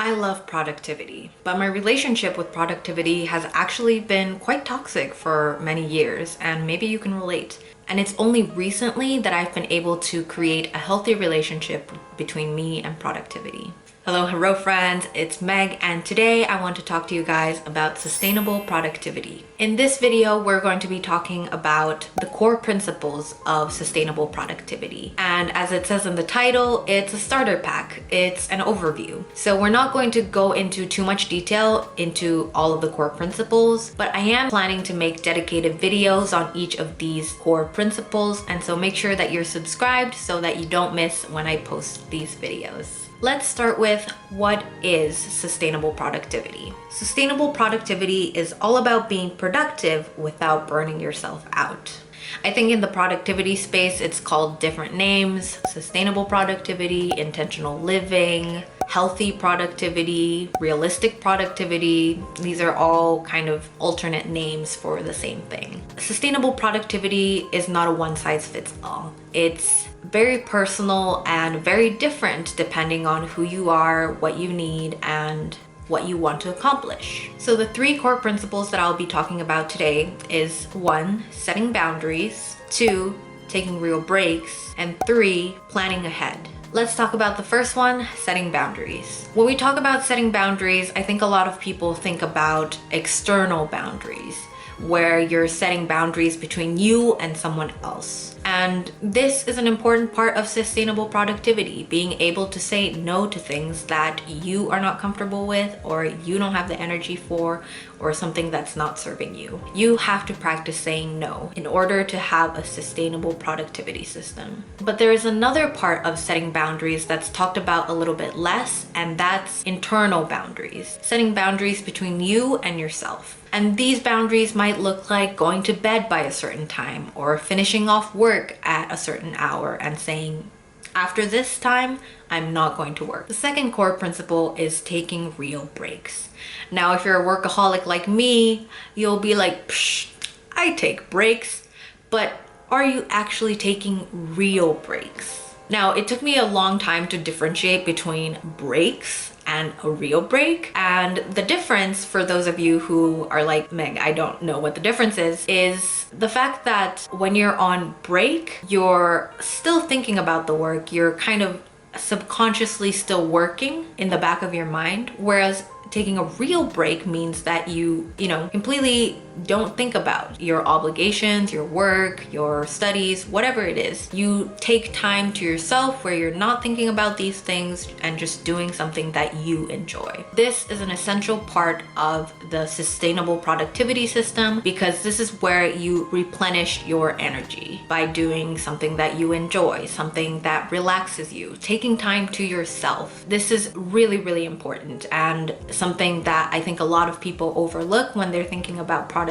I love productivity, but my relationship with productivity has actually been quite toxic for many years, and maybe you can relate. And it's only recently that I've been able to create a healthy relationship between me and productivity. Hello friends, it's Meg, and today I want to talk to you guys about sustainable productivity. In this video, we're going to be talking about the core principles of sustainable productivity. And as it says in the title, it's a starter pack. It's an overview. So we're not going to go into too much detail into all of the core principles, but I am planning to make dedicated videos on each of these core principles. And so make sure that you're subscribed so that you don't miss when I post these videos. Let's start with what is sustainable productivity. Sustainable productivity is all about being productive without burning yourself out. I think in the productivity space, it's called different names: sustainable productivity, intentional living, healthy productivity, realistic productivity. These are all kind of alternate names for the same thing. Sustainable productivity is not a one-size-fits-all. It's very personal and very different depending on who you are, what you need, and what you want to accomplish. So the three core principles that I'll be talking about today is 1, setting boundaries, 2, taking real breaks, and 3, planning ahead. Let's talk about the first one, setting boundaries. When we talk about setting boundaries, I think a lot of people think about external boundaries, where you're setting boundaries between you and someone else. And this is an important part of sustainable productivity, being able to say no to things that you are not comfortable with, or you don't have the energy for, or something that's not serving you. You have to practice saying no in order to have a sustainable productivity system. But there is another part of setting boundaries that's talked about a little bit less, and that's internal boundaries. Setting boundaries between you and yourself. And these boundaries might look like going to bed by a certain time, or finishing off work at a certain hour and saying, after this time, I'm not going to work. The second core principle is taking real breaks. Now, if you're a workaholic like me, you'll be like, psh, I take breaks, but are you actually taking real breaks? Now, it took me a long time to differentiate between breaks and a real break. And the difference, for those of you who are like, Meg, I don't know what the difference is the fact that when you're on break, you're still thinking about the work. You're kind of subconsciously still working in the back of your mind. Whereas taking a real break means that you completely don't think about your obligations, your work, your studies, whatever it is. You take time to yourself where you're not thinking about these things and just doing something that you enjoy. This is an essential part of the sustainable productivity system, because this is where you replenish your energy by doing something that you enjoy, something that relaxes you, taking time to yourself. This is really, really important, and something that I think a lot of people overlook when they're thinking about productivity,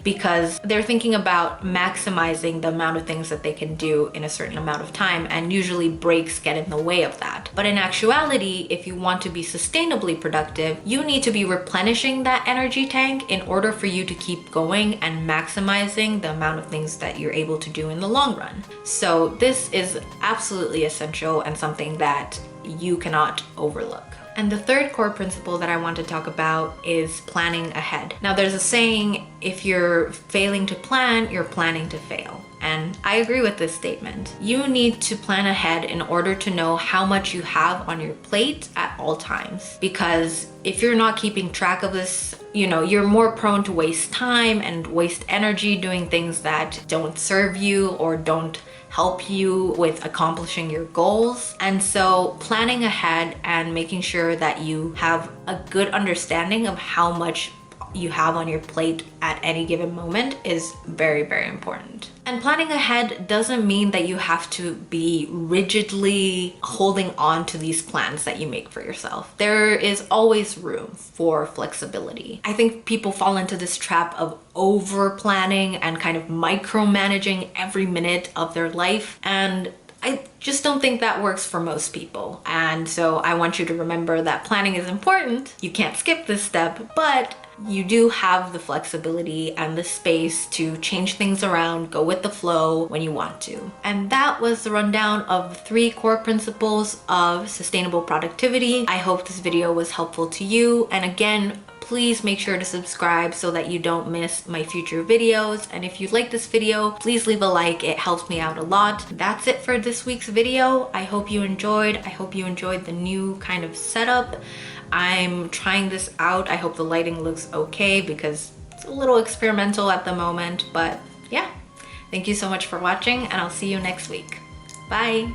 because they're thinking about maximizing the amount of things that they can do in a certain amount of time, and usually breaks get in the way of that. But in actuality, if you want to be sustainably productive, you need to be replenishing that energy tank in order for you to keep going and maximizing the amount of things that you're able to do in the long run. So this is absolutely essential and something that you cannot overlook. And the third core principle that I want to talk about is planning ahead. Now, there's a saying, if you're failing to plan, you're planning to fail. And I agree with this statement. You need to plan ahead in order to know how much you have on your plate at all times. Because if you're not keeping track of this, you're more prone to waste time and waste energy doing things that don't serve you or don't help you with accomplishing your goals. And so planning ahead and making sure that you have a good understanding of how much you have on your plate at any given moment is very, very important. And planning ahead doesn't mean that you have to be rigidly holding on to these plans that you make for yourself. There is always room for flexibility. I think people fall into this trap of over planning and kind of micromanaging every minute of their life, and I just don't think that works for most people. And so I want you to remember that planning is important. You can't skip this step, but you do have the flexibility and the space to change things around, go with the flow when you want to. And that was the rundown of 3 core principles of sustainable productivity. I hope this video was helpful to you. And again, please make sure to subscribe so that you don't miss my future videos. And if you like this video, please leave a like. It helps me out a lot. That's it for this week's video. I hope you enjoyed. I hope you enjoyed the new kind of setup. I'm trying this out. I hope the lighting looks okay because it's a little experimental at the moment, but yeah. Thank you so much for watching, and I'll see you next week. Bye.